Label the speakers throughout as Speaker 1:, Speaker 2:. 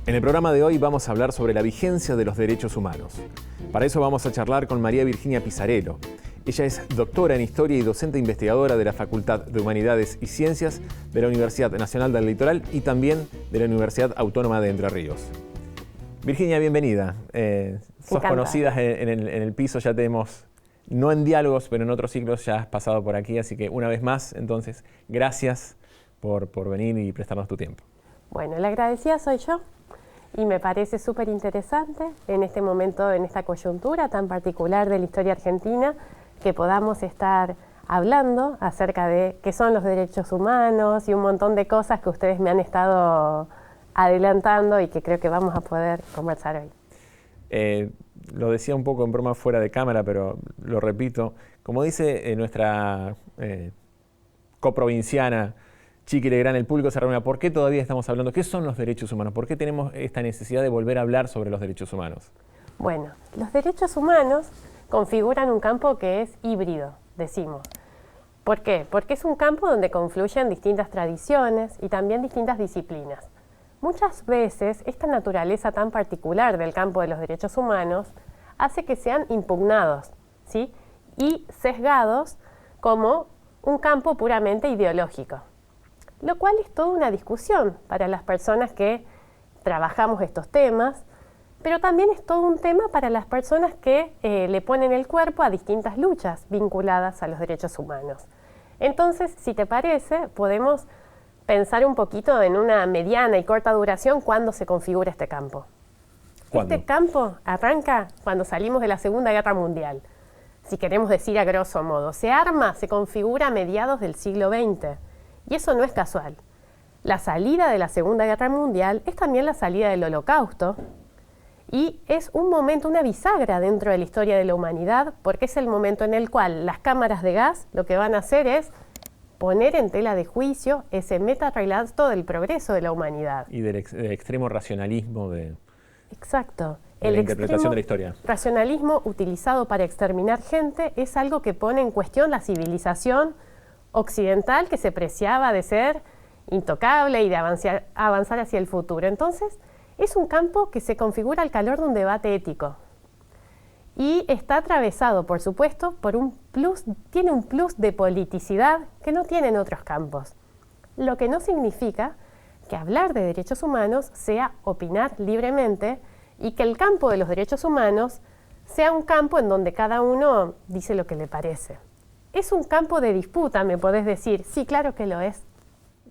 Speaker 1: En el programa de hoy vamos a hablar sobre la vigencia de los derechos humanos. Para eso vamos a charlar con María Virginia Pizzarello. Ella es doctora en Historia y docente investigadora de la Facultad de Humanidades y Ciencias de la Universidad Nacional del Litoral y también de la Universidad Autónoma de Entre Ríos. Virginia, bienvenida. Sos conocida en el piso, ya tenemos, no en diálogos, pero en otros ciclos ya has pasado por aquí, así que una vez más, entonces, gracias por venir y prestarnos tu tiempo.
Speaker 2: Bueno, la agradecida soy yo. Y me parece súper interesante en este momento, en esta coyuntura tan particular de la historia argentina, que podamos estar hablando acerca de qué son los derechos humanos y un montón de cosas que ustedes me han estado adelantando y que creo que vamos a poder conversar hoy.
Speaker 1: Lo decía un poco en broma fuera de cámara, pero lo repito. Como dice nuestra coprovinciana Chiqui Legrand, el público se reúne. ¿Por qué todavía estamos hablando? ¿Qué son los derechos humanos? ¿Por qué tenemos esta necesidad de volver a hablar sobre los derechos humanos?
Speaker 2: Bueno, los derechos humanos configuran un campo que es híbrido, decimos. ¿Por qué? Porque es un campo donde confluyen distintas tradiciones y también distintas disciplinas. Muchas veces esta naturaleza tan particular del campo de los derechos humanos hace que sean impugnados, ¿sí? Y sesgados como un campo puramente ideológico. Lo cual es toda una discusión para las personas que trabajamos estos temas, pero también es todo un tema para las personas que le ponen el cuerpo a distintas luchas vinculadas a los derechos humanos. Entonces, si te parece, podemos pensar un poquito en una mediana y corta duración cuándo se configura este campo.
Speaker 1: ¿Cuándo?
Speaker 2: Este campo arranca cuando salimos de la Segunda Guerra Mundial, si queremos decir a grosso modo. Se arma, se configura a mediados del siglo XX. Y eso no es casual. La salida de la Segunda Guerra Mundial es también la salida del Holocausto y es un momento, una bisagra dentro de la historia de la humanidad, porque es el momento en el cual las cámaras de gas lo que van a hacer es poner en tela de juicio ese metarrelato del progreso de la humanidad.
Speaker 1: Y del extremo racionalismo de...
Speaker 2: Exacto.
Speaker 1: La interpretación de la historia.
Speaker 2: El racionalismo utilizado para exterminar gente es algo que pone en cuestión la civilización occidental que se preciaba de ser intocable y de avanzar hacia el futuro. Entonces, es un campo que se configura al calor de un debate ético. Y está atravesado, por supuesto, por tiene un plus de politicidad que no tienen otros campos. Lo que no significa que hablar de derechos humanos sea opinar libremente y que el campo de los derechos humanos sea un campo en donde cada uno dice lo que le parece. Es un campo de disputa, me podés decir. Sí, claro que lo es.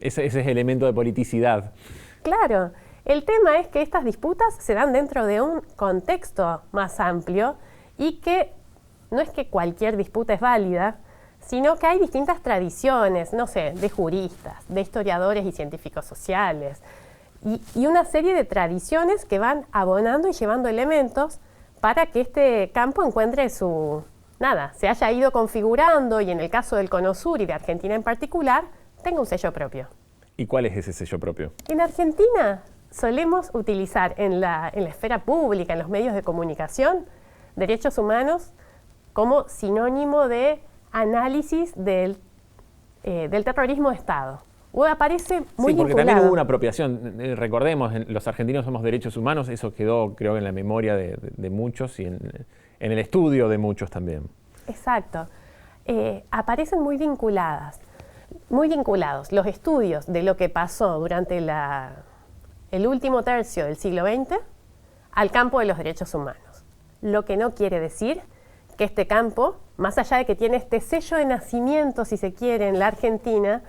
Speaker 1: Ese es el elemento de politicidad.
Speaker 2: Claro. El tema es que estas disputas se dan dentro de un contexto más amplio y que no es que cualquier disputa es válida, sino que hay distintas tradiciones, no sé, de juristas, de historiadores y científicos sociales, y una serie de tradiciones que van abonando y llevando elementos para que este campo encuentre se haya ido configurando y en el caso del Cono Sur y de Argentina en particular, tenga un sello propio.
Speaker 1: ¿Y cuál es ese sello propio?
Speaker 2: En Argentina solemos utilizar en la esfera pública, en los medios de comunicación, derechos humanos como sinónimo de análisis del terrorismo de Estado. O aparece muy
Speaker 1: sí, porque
Speaker 2: vinculado.
Speaker 1: también hubo una apropiación. Recordemos, los argentinos somos derechos humanos, eso quedó, creo, en la memoria de muchos y en el estudio de muchos también.
Speaker 2: Exacto. Aparecen muy vinculados los estudios de lo que pasó durante el último tercio del siglo XX al campo de los derechos humanos. Lo que no quiere decir que este campo, más allá de que tiene este sello de nacimiento, si se quiere, en la Argentina,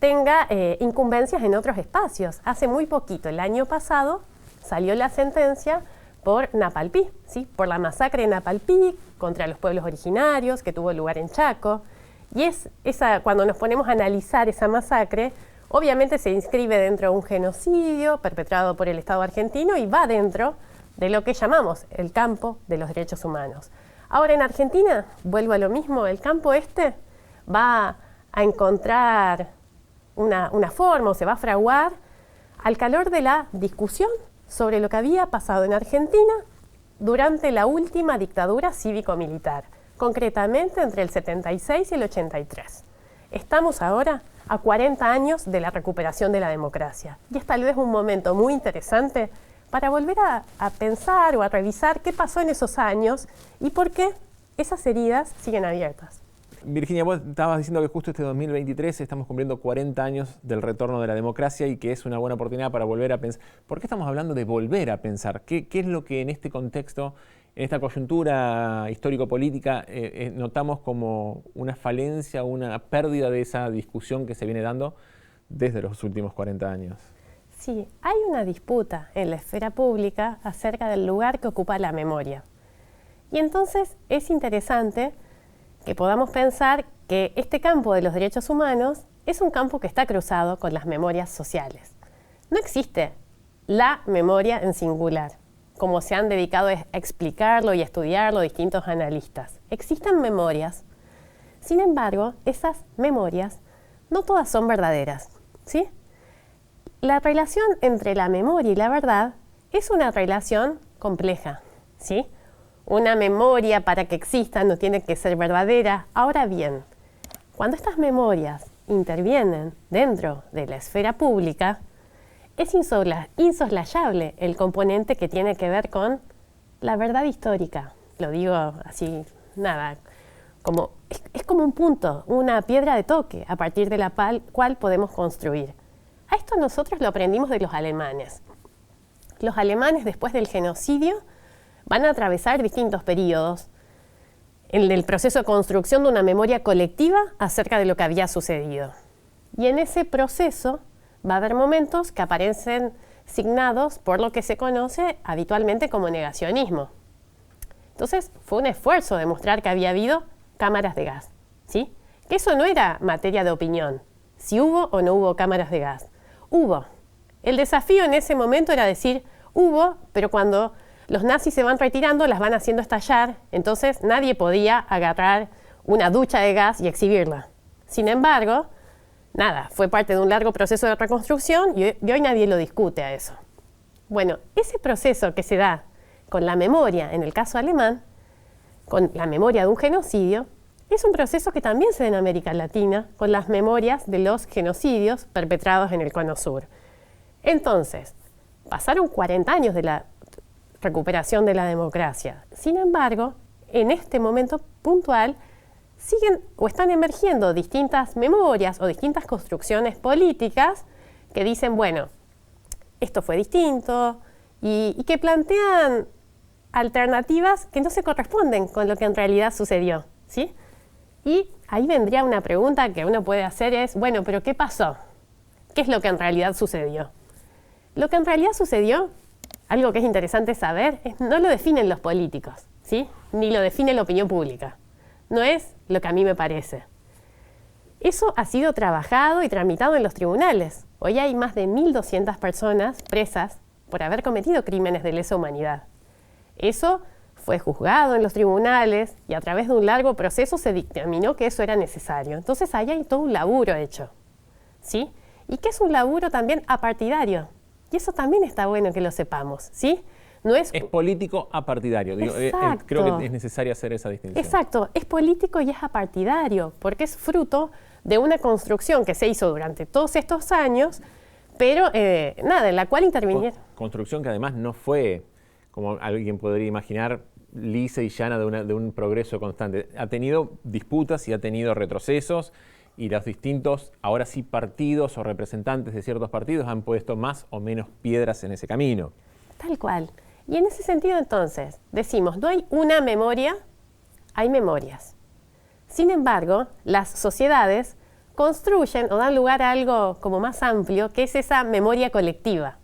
Speaker 2: tenga incumbencias en otros espacios. Hace muy poquito, el año pasado, salió la sentencia por Napalpí, ¿sí? Por la masacre de Napalpí contra los pueblos originarios que tuvo lugar en Chaco. Y cuando nos ponemos a analizar esa masacre, obviamente se inscribe dentro de un genocidio perpetrado por el Estado argentino y va dentro de lo que llamamos el campo de los derechos humanos. Ahora en Argentina, vuelvo a lo mismo, el campo va a encontrar una forma o se va a fraguar al calor de la discusión sobre lo que había pasado en Argentina durante la última dictadura cívico-militar, concretamente entre el 76 y el 83. Estamos ahora a 40 años de la recuperación de la democracia y es tal vez un momento muy interesante para volver a pensar o a revisar qué pasó en esos años y por qué esas heridas siguen abiertas.
Speaker 1: Virginia, vos estabas diciendo que justo este 2023 estamos cumpliendo 40 años del retorno de la democracia y que es una buena oportunidad para volver a pensar. ¿Por qué estamos hablando de volver a pensar? ¿Qué es lo que en este contexto, en esta coyuntura histórico-política, notamos como una falencia, una pérdida de esa discusión que se viene dando desde los últimos 40 años?
Speaker 2: Sí, hay una disputa en la esfera pública acerca del lugar que ocupa la memoria. Y entonces es interesante que podamos pensar que este campo de los derechos humanos es un campo que está cruzado con las memorias sociales. No existe la memoria en singular, como se han dedicado a explicarlo y a estudiarlo distintos analistas. Existen memorias. Sin embargo, esas memorias no todas son verdaderas, ¿sí? La relación entre la memoria y la verdad es una relación compleja, ¿sí? Una memoria, para que exista, no tiene que ser verdadera. Ahora bien, cuando estas memorias intervienen dentro de la esfera pública, es insoslayable el componente que tiene que ver con la verdad histórica. Lo digo así, nada, es como un punto, una piedra de toque a partir de la cual podemos construir. A esto nosotros lo aprendimos de los alemanes. Los alemanes, después del genocidio, van a atravesar distintos periodos en el proceso de construcción de una memoria colectiva acerca de lo que había sucedido. Y en ese proceso va a haber momentos que aparecen signados por lo que se conoce habitualmente como negacionismo. Entonces, fue un esfuerzo demostrar que había habido cámaras de gas, ¿sí? Que eso no era materia de opinión, si hubo o no hubo cámaras de gas. Hubo. El desafío en ese momento era decir, hubo, pero cuando los nazis se van retirando, las van haciendo estallar, entonces nadie podía agarrar una ducha de gas y exhibirla. Sin embargo, nada, fue parte de un largo proceso de reconstrucción y hoy nadie lo discute a eso. Bueno, ese proceso que se da con la memoria, en el caso alemán, con la memoria de un genocidio, es un proceso que también se da en América Latina con las memorias de los genocidios perpetrados en el Cono Sur. Entonces, pasaron 40 años de la recuperación de la democracia. Sin embargo, en este momento puntual, siguen o están emergiendo distintas memorias o distintas construcciones políticas que dicen, bueno, esto fue distinto y que plantean alternativas que no se corresponden con lo que en realidad sucedió, ¿sí? Y ahí vendría una pregunta que uno puede hacer es, bueno, ¿pero qué pasó? ¿Qué es lo que en realidad sucedió? Lo que en realidad sucedió, algo que es interesante saber, no lo definen los políticos, ¿sí? Ni lo define la opinión pública. No es lo que a mí me parece. Eso ha sido trabajado y tramitado en los tribunales. Hoy hay más de 1.200 personas presas por haber cometido crímenes de lesa humanidad. Eso fue juzgado en los tribunales y a través de un largo proceso se dictaminó que eso era necesario. Entonces ahí hay todo un laburo hecho, ¿sí? Y que es un laburo también apartidario. Y eso también está bueno que lo sepamos, ¿sí? No es
Speaker 1: político apartidario. Creo que es necesario hacer esa distinción.
Speaker 2: Exacto, es político y es apartidario, porque es fruto de una construcción que se hizo durante todos estos años, pero en la cual intervinieron.
Speaker 1: Construcción que además no fue, como alguien podría imaginar, lisa y llana de un progreso constante. Ha tenido disputas y ha tenido retrocesos, y los distintos, ahora sí, partidos o representantes de ciertos partidos han puesto más o menos piedras en ese camino.
Speaker 2: Tal cual. Y en ese sentido, entonces, decimos, no hay una memoria, hay memorias. Sin embargo, las sociedades construyen o dan lugar a algo como más amplio, que es esa memoria colectiva.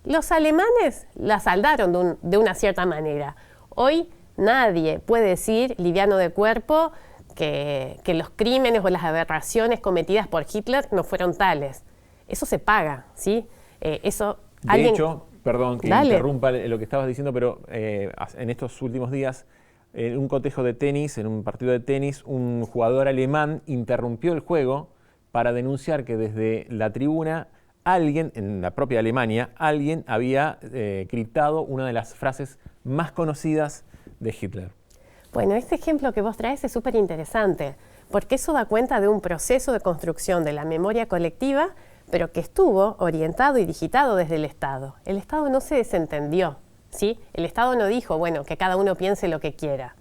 Speaker 2: Los alemanes la saldaron de una cierta manera. Hoy nadie puede decir, liviano de cuerpo, que los crímenes o las aberraciones cometidas por Hitler no fueron tales. Eso se paga, ¿sí?
Speaker 1: De hecho, perdón que interrumpa lo que estabas diciendo, pero en estos últimos días, en un cotejo de tenis, en un partido de tenis, un jugador alemán interrumpió el juego para denunciar que desde la tribuna alguien, en la propia Alemania, alguien había criptado una de las frases más conocidas de Hitler.
Speaker 2: Bueno, este ejemplo que vos traes es súper interesante, porque eso da cuenta de un proceso de construcción de la memoria colectiva, pero que estuvo orientado y digitado desde el Estado. El Estado no se desentendió, ¿sí? El Estado no dijo, bueno, que cada uno piense lo que quiera.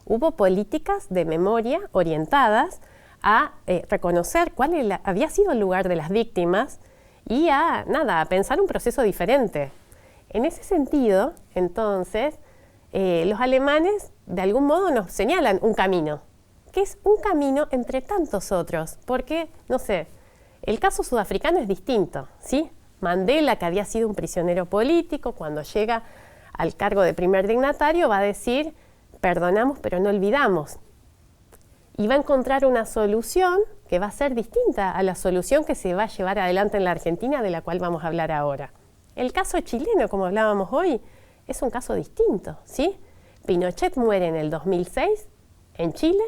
Speaker 2: Hubo políticas de memoria orientadas a reconocer cuál había sido el lugar de las víctimas y a pensar un proceso diferente. En ese sentido, entonces, los alemanes de algún modo nos señalan un camino, que es un camino entre tantos otros, porque, no sé, el caso sudafricano es distinto, ¿sí? Mandela, que había sido un prisionero político, cuando llega al cargo de primer dignatario, va a decir, perdonamos pero no olvidamos. Y va a encontrar una solución que va a ser distinta a la solución que se va a llevar adelante en la Argentina, de la cual vamos a hablar ahora. El caso chileno, como hablábamos hoy, es un caso distinto, ¿sí? Pinochet muere en el 2006 en Chile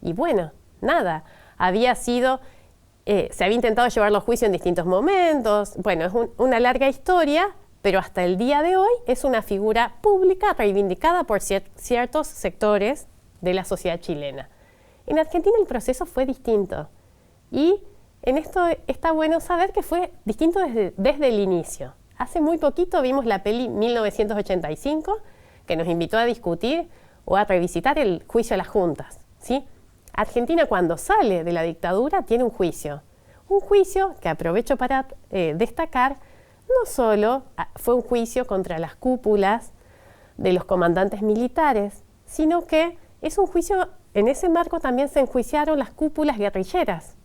Speaker 2: y bueno, había sido, se había intentado llevarlo a juicio en distintos momentos, bueno, es una larga historia, pero hasta el día de hoy es una figura pública reivindicada por ciertos sectores de la sociedad chilena. En Argentina el proceso fue distinto y en esto está bueno saber que fue distinto desde el inicio. Hace muy poquito vimos la peli 1985 que nos invitó a discutir o a revisitar el juicio a las juntas, ¿sí? Argentina, cuando sale de la dictadura, tiene un juicio que aprovecho para destacar. No solo fue un juicio contra las cúpulas de los comandantes militares, sino que es un juicio, en ese marco también se enjuiciaron las cúpulas guerrilleras,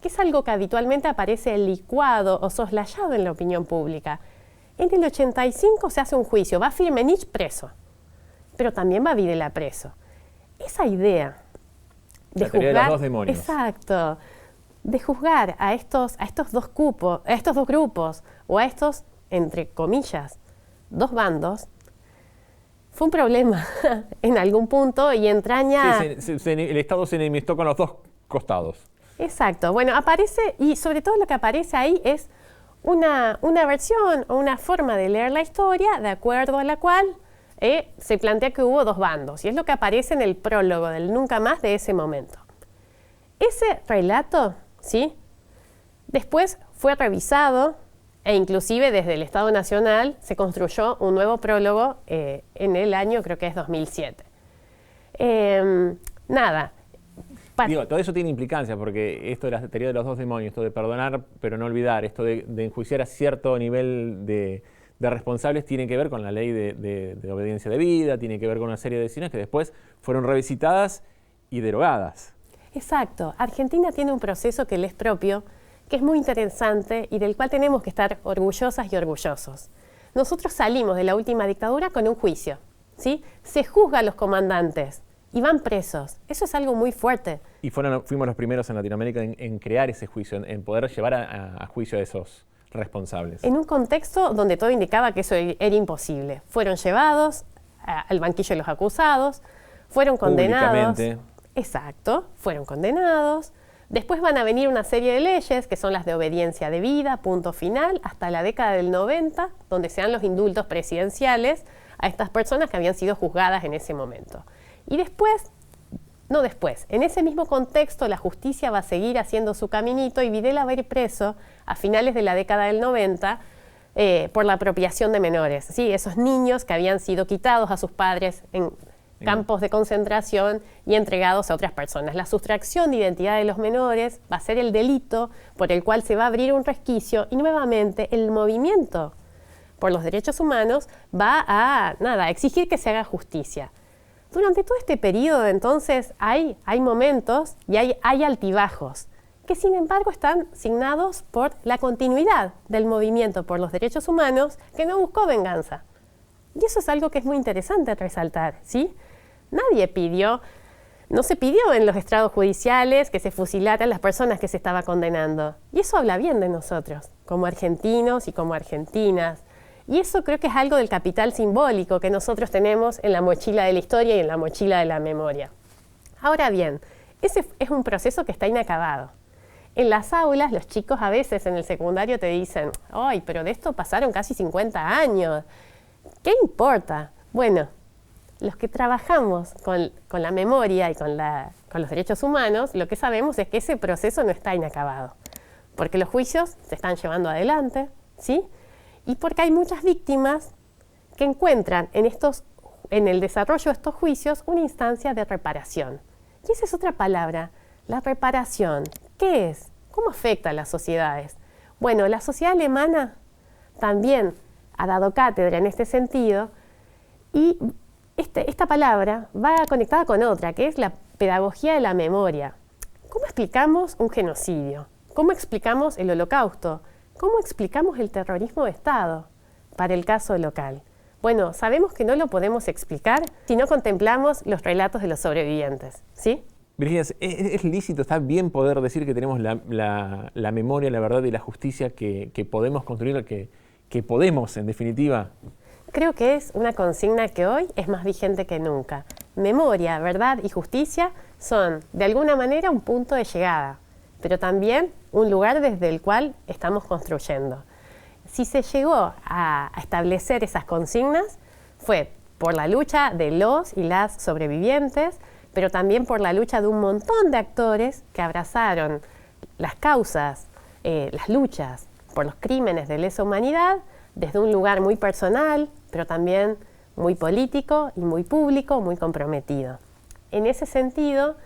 Speaker 2: que es algo que habitualmente aparece licuado o soslayado en la opinión pública. En el 85 se hace un juicio, va Firmenich preso, pero también va Videla preso. Esa idea de juzgar,
Speaker 1: de los dos demonios.
Speaker 2: Exacto, de juzgar a estos dos grupos o a estos, entre comillas, dos bandos, fue un problema en algún punto y entraña...
Speaker 1: Sí, el Estado se enemistó con los dos costados.
Speaker 2: Exacto. Bueno, aparece, y sobre todo lo que aparece ahí es una versión o una forma de leer la historia de acuerdo a la cual se plantea que hubo dos bandos, y es lo que aparece en el prólogo del Nunca Más de ese momento. Ese relato, ¿sí?, después fue revisado e inclusive desde el Estado Nacional se construyó un nuevo prólogo en el año, creo que es 2007.
Speaker 1: Todo eso tiene implicancia, porque esto de la teoría de los dos demonios, esto de perdonar pero no olvidar, esto de enjuiciar a cierto nivel de responsables, tiene que ver con la ley de obediencia debida, tiene que ver con una serie de decisiones que después fueron revisitadas y derogadas.
Speaker 2: Exacto. Argentina tiene un proceso que le es propio, que es muy interesante y del cual tenemos que estar orgullosas y orgullosos. Nosotros salimos de la última dictadura con un juicio, ¿sí? Se juzga a los comandantes y van presos. Eso es algo muy fuerte.
Speaker 1: Y fuimos los primeros en Latinoamérica en crear ese juicio, en poder llevar a juicio a esos responsables.
Speaker 2: En un contexto donde todo indicaba que eso era imposible. Fueron llevados al banquillo de los acusados, fueron condenados.
Speaker 1: Públicamente.
Speaker 2: Exacto, fueron condenados. Después van a venir una serie de leyes, que son las de obediencia debida, punto final, hasta la década del 90, donde se dan los indultos presidenciales a estas personas que habían sido juzgadas en ese momento. Y en ese mismo contexto la justicia va a seguir haciendo su caminito y Videla va a ir preso a finales de la década del 90 por la apropiación de menores. Sí, esos niños que habían sido quitados a sus padres en campos de concentración y entregados a otras personas. La sustracción de identidad de los menores va a ser el delito por el cual se va a abrir un resquicio y nuevamente el movimiento por los derechos humanos va a exigir que se haga justicia. Durante todo este periodo, entonces, hay momentos y hay altibajos que, sin embargo, están signados por la continuidad del movimiento por los derechos humanos que no buscó venganza. Y eso es algo que es muy interesante resaltar, ¿sí? No se pidió en los estrados judiciales que se fusilaran las personas que se estaba condenando. Y eso habla bien de nosotros, como argentinos y como argentinas. Y eso creo que es algo del capital simbólico que nosotros tenemos en la mochila de la historia y en la mochila de la memoria. Ahora bien, ese es un proceso que está inacabado. En las aulas, los chicos a veces en el secundario te dicen, ¡ay, pero de esto pasaron casi 50 años! ¿Qué importa? Bueno, los que trabajamos con la memoria y con los derechos humanos, lo que sabemos es que ese proceso no está inacabado. porque los juicios se están llevando adelante, ¿sí? Y porque hay muchas víctimas que encuentran en el desarrollo de estos juicios una instancia de reparación. Y esa es otra palabra, la reparación. ¿Qué es? ¿Cómo afecta a las sociedades? Bueno, la sociedad alemana también ha dado cátedra en este sentido y esta palabra va conectada con otra, que es la pedagogía de la memoria. ¿Cómo explicamos un genocidio? ¿Cómo explicamos el Holocausto? ¿Cómo explicamos el terrorismo de Estado para el caso local? Bueno, sabemos que no lo podemos explicar si no contemplamos los relatos de los sobrevivientes, ¿sí?
Speaker 1: Virginia, ¿es lícito, está bien poder decir que tenemos la memoria, la verdad y la justicia que podemos construir, que podemos, en definitiva?
Speaker 2: Creo que es una consigna que hoy es más vigente que nunca. Memoria, verdad y justicia son, de alguna manera, un punto de llegada, pero también un lugar desde el cual estamos construyendo. Si se llegó a establecer esas consignas, fue por la lucha de los y las sobrevivientes, pero también por la lucha de un montón de actores que abrazaron las causas, las luchas por los crímenes de lesa humanidad desde un lugar muy personal, pero también muy político y muy público, muy comprometido. En ese sentido,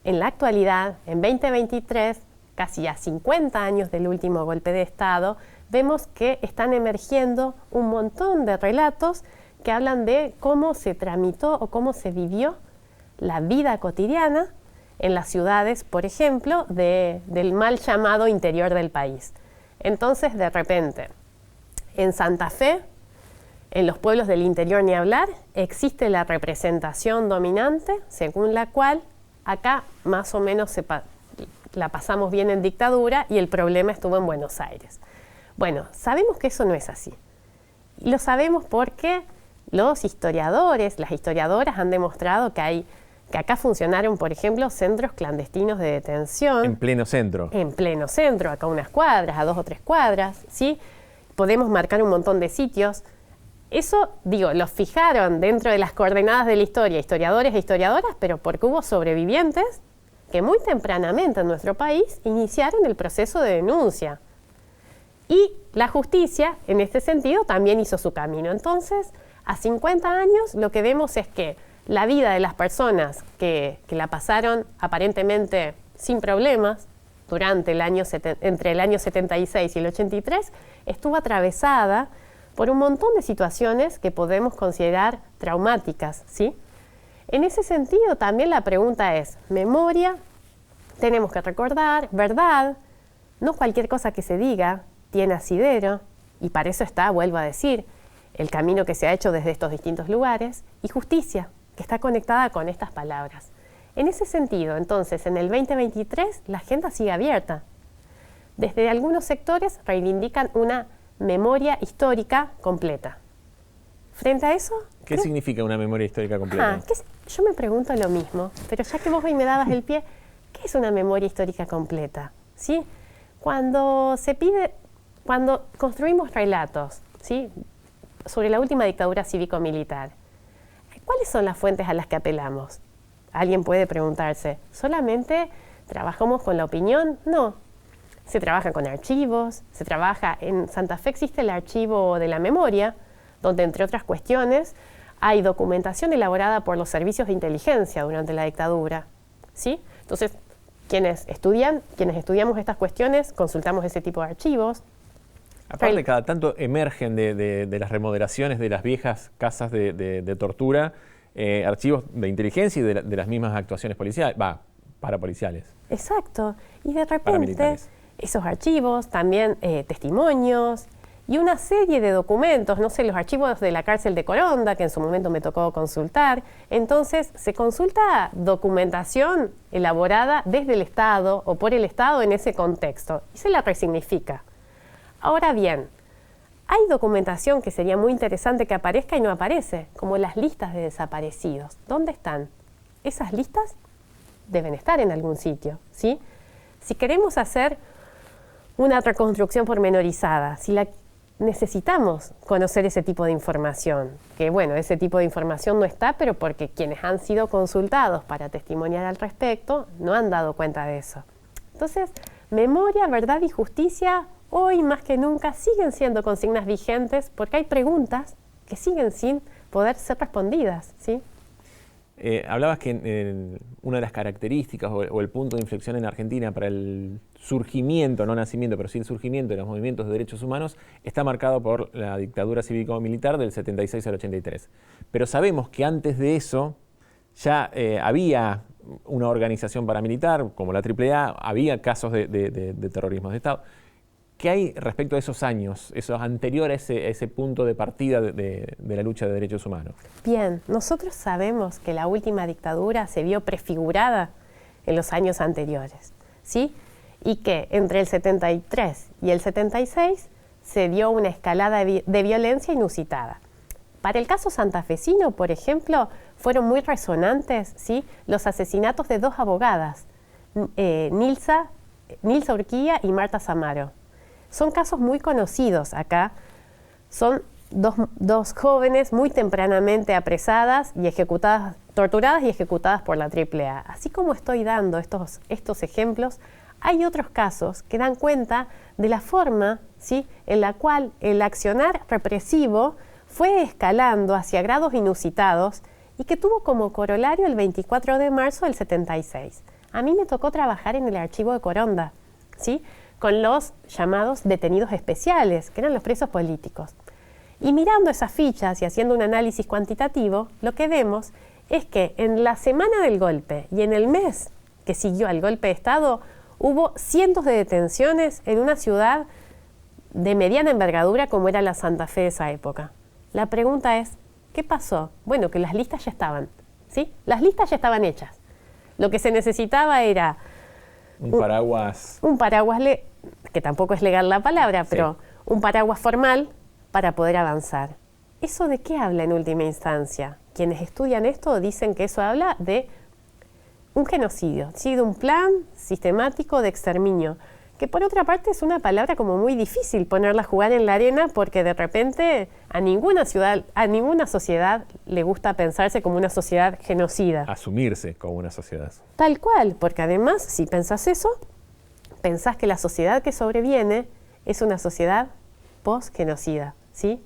Speaker 2: en la actualidad, en 2023, casi a 50 años del último golpe de Estado, vemos que están emergiendo un montón de relatos que hablan de cómo se tramitó o cómo se vivió la vida cotidiana en las ciudades, por ejemplo, del mal llamado interior del país. Entonces, de repente, en Santa Fe, en los pueblos del interior ni hablar, existe la representación dominante según la cual acá más o menos la pasamos bien en dictadura y el problema estuvo en Buenos Aires. Bueno, sabemos que eso no es así. Y lo sabemos porque los historiadores, las historiadoras han demostrado que acá funcionaron, por ejemplo, centros clandestinos de detención.
Speaker 1: En pleno centro.
Speaker 2: En pleno centro, acá unas cuadras, a 2 o 3 cuadras, ¿sí? Podemos marcar un montón de sitios. Eso, los fijaron dentro de las coordenadas de la historia, historiadores e historiadoras, pero porque hubo sobrevivientes que muy tempranamente en nuestro país iniciaron el proceso de denuncia. Y la justicia, en este sentido, también hizo su camino. Entonces, a 50 años, lo que vemos es que la vida de las personas que la pasaron aparentemente sin problemas durante entre el año 76 y el 83, estuvo atravesada por un montón de situaciones que podemos considerar traumáticas, ¿sí? En ese sentido, también la pregunta es, memoria, tenemos que recordar, verdad, no cualquier cosa que se diga tiene asidero, y para eso está, vuelvo a decir, el camino que se ha hecho desde estos distintos lugares, y justicia, que está conectada con estas palabras. En ese sentido, entonces, en el 2023, la agenda sigue abierta. Desde algunos sectores reivindican una memoria histórica completa. Frente a eso...
Speaker 1: ¿Qué significa una memoria histórica completa?
Speaker 2: Yo me pregunto lo mismo, pero ya que vos hoy me dabas el pie, ¿qué es una memoria histórica completa? ¿Sí? Cuando construimos relatos, ¿sí?, sobre la última dictadura cívico-militar, ¿cuáles son las fuentes a las que apelamos? Alguien puede preguntarse, ¿solamente trabajamos con la opinión? No. Se trabaja con archivos, en Santa Fe existe el archivo de la memoria, donde entre otras cuestiones hay documentación elaborada por los servicios de inteligencia durante la dictadura, ¿sí? Entonces, quienes estudiamos estas cuestiones, consultamos ese tipo de archivos.
Speaker 1: Aparte, cada tanto emergen de las remodelaciones de las viejas casas de tortura, archivos de inteligencia y de las mismas actuaciones policiales, parapoliciales.
Speaker 2: Exacto. Y de repente, esos archivos, también testimonios y una serie de documentos, los archivos de la cárcel de Coronda, que en su momento me tocó consultar. Entonces, se consulta documentación elaborada desde el Estado o por el Estado en ese contexto y se la resignifica. Ahora bien, hay documentación que sería muy interesante que aparezca y no aparece, como las listas de desaparecidos. ¿Dónde están? Esas listas deben estar en algún sitio, ¿sí? Si queremos hacer una reconstrucción pormenorizada, necesitamos conocer ese tipo de información, que ese tipo de información no está, pero porque quienes han sido consultados para testimoniar al respecto no han dado cuenta de eso. Entonces, memoria, verdad y justicia hoy más que nunca siguen siendo consignas vigentes porque hay preguntas que siguen sin poder ser respondidas, ¿sí?
Speaker 1: Hablabas que una de las características o el punto de inflexión en Argentina para el surgimiento, no nacimiento, pero sí el surgimiento de los movimientos de derechos humanos está marcado por la dictadura cívico-militar del 76 al 83. Pero sabemos que antes de eso ya había una organización paramilitar como la AAA, había casos de terrorismo de Estado. ¿Qué hay respecto a esos años, esos anteriores a ese punto de partida de la lucha de derechos humanos?
Speaker 2: Bien, nosotros sabemos que la última dictadura se vio prefigurada en los años anteriores, ¿sí? Y que entre el 73 y el 76 se dio una escalada de violencia inusitada. Para el caso santafesino, por ejemplo, fueron muy resonantes, ¿sí?, los asesinatos de 2 abogadas, Nilsa Urquía y Marta Samaro. Son casos muy conocidos acá. Son dos jóvenes muy tempranamente apresadas y ejecutadas, torturadas y ejecutadas por la AAA. Así como estoy dando estos ejemplos, hay otros casos que dan cuenta de la forma, ¿sí?, en la cual el accionar represivo fue escalando hacia grados inusitados y que tuvo como corolario el 24 de marzo del 76. A mí me tocó trabajar en el archivo de Coronda, ¿sí?, con los llamados detenidos especiales, que eran los presos políticos. Y mirando esas fichas y haciendo un análisis cuantitativo, lo que vemos es que en la semana del golpe y en el mes que siguió al golpe de Estado, hubo cientos de detenciones en una ciudad de mediana envergadura como era la Santa Fe de esa época. La pregunta es, ¿qué pasó? Bueno, que las listas ya estaban, ¿sí? Las listas ya estaban hechas. Lo que se necesitaba era
Speaker 1: un paraguas,
Speaker 2: que tampoco es legal la palabra,
Speaker 1: sí,
Speaker 2: pero un paraguas formal para poder avanzar. ¿Eso de qué habla en última instancia? Quienes estudian esto dicen que eso habla de un genocidio, ¿sí?, de un plan sistemático de exterminio, que por otra parte es una palabra como muy difícil ponerla a jugar en la arena porque de repente a ninguna sociedad le gusta pensarse como una sociedad genocida.
Speaker 1: Asumirse como una sociedad.
Speaker 2: Tal cual, porque además, si pensás eso, pensás que la sociedad que sobreviene es una sociedad post-genocida, ¿sí?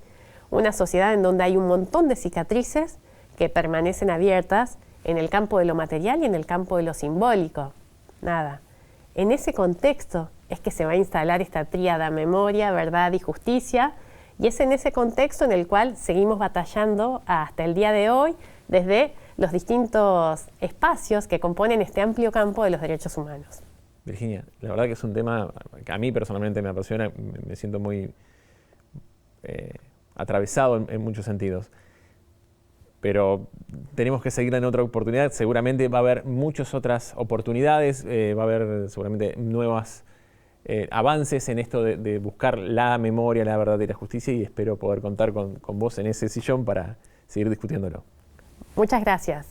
Speaker 2: Una sociedad en donde hay un montón de cicatrices que permanecen abiertas en el campo de lo material y en el campo de lo simbólico. Nada. En ese contexto es que se va a instalar esta tríada memoria, verdad y justicia, y es en ese contexto en el cual seguimos batallando hasta el día de hoy desde los distintos espacios que componen este amplio campo de los derechos humanos.
Speaker 1: Virginia, la verdad que es un tema que a mí personalmente me apasiona, me siento muy atravesado en muchos sentidos. Pero tenemos que seguir en otra oportunidad. Seguramente va a haber muchas otras oportunidades, va a haber seguramente nuevos avances en esto de buscar la memoria, la verdad y la justicia, y espero poder contar con vos en ese sillón para seguir discutiéndolo.
Speaker 2: Muchas gracias.